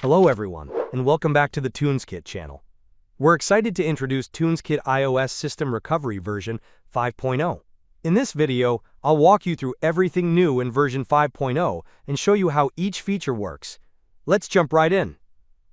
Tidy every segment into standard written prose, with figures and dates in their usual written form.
Hello everyone, and welcome back to the TunesKit channel. We're excited to introduce TunesKit iOS System Recovery version 5.0. In this video, I'll walk you through everything new in version 5.0 and show you how each feature works. Let's jump right in.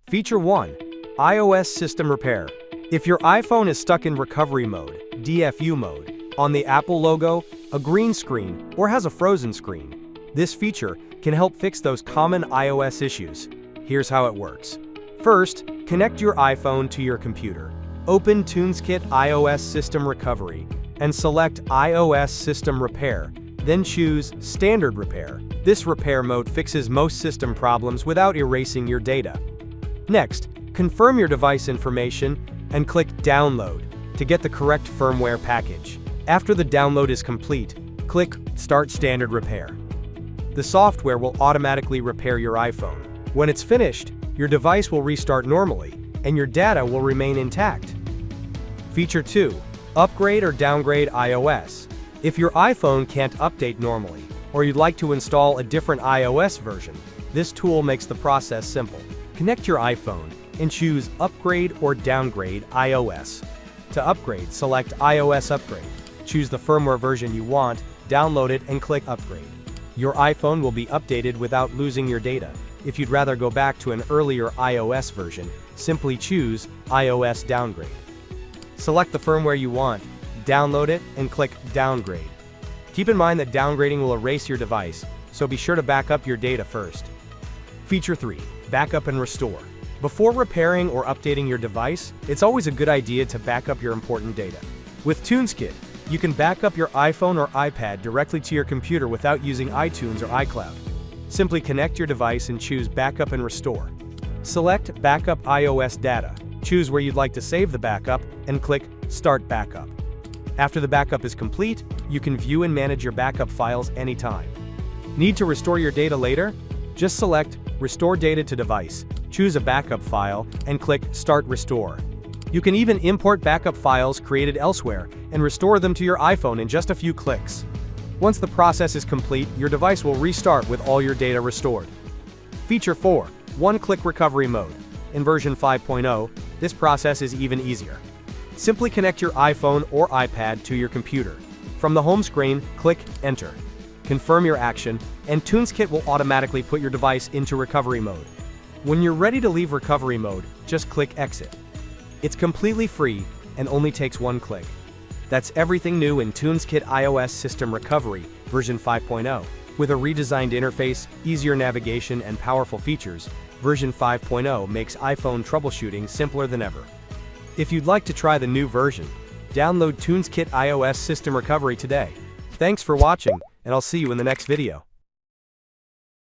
Feature 1. iOS System Repair. If your iPhone is stuck in recovery mode, DFU mode, on the Apple logo, a green screen, or has a frozen screen, this feature can help fix those common iOS issues. Here's how it works. First, connect your iPhone to your computer. Open TunesKit iOS System Recovery and select iOS System Repair. Then choose Standard Repair. This repair mode fixes most system problems without erasing your data. Next, confirm your device information and click Download to get the correct firmware package. After the download is complete, click Start Standard Repair. The software will automatically repair your iPhone. When it's finished, your device will restart normally, and your data will remain intact. Feature 2. Upgrade or downgrade iOS. If your iPhone can't update normally, or you'd like to install a different iOS version, this tool makes the process simple. Connect your iPhone and choose Upgrade or Downgrade iOS. To upgrade, select iOS Upgrade. Choose the firmware version you want, download it, and click Upgrade. Your iPhone will be updated without losing your data. If you'd rather go back to an earlier iOS version, simply choose iOS Downgrade. Select the firmware you want, download it, and click Downgrade. Keep in mind that downgrading will erase your device, so be sure to back up your data first. Feature 3. Backup and restore. Before repairing or updating your device, it's always a good idea to back up your important data. With TunesKit, you can back up your iPhone or iPad directly to your computer without using iTunes or iCloud. Simply connect your device and choose Backup and Restore. Select Backup iOS Data, choose where you'd like to save the backup, and click Start Backup. After the backup is complete, you can view and manage your backup files anytime. Need to restore your data later? Just select Restore Data to Device, choose a backup file, and click Start Restore. You can even import backup files created elsewhere and restore them to your iPhone in just a few clicks. Once the process is complete, your device will restart with all your data restored. Feature 4. One-click recovery mode. In version 5.0, this process is even easier. Simply connect your iPhone or iPad to your computer. From the home screen, click Enter. Confirm your action, and TunesKit will automatically put your device into recovery mode. When you're ready to leave recovery mode, just click Exit. It's completely free and only takes one click. That's everything new in TunesKit iOS System Recovery version 5.0. With a redesigned interface, easier navigation, and powerful features, version 5.0 makes iPhone troubleshooting simpler than ever. If you'd like to try the new version, download TunesKit iOS System Recovery today. Thanks for watching, and I'll see you in the next video.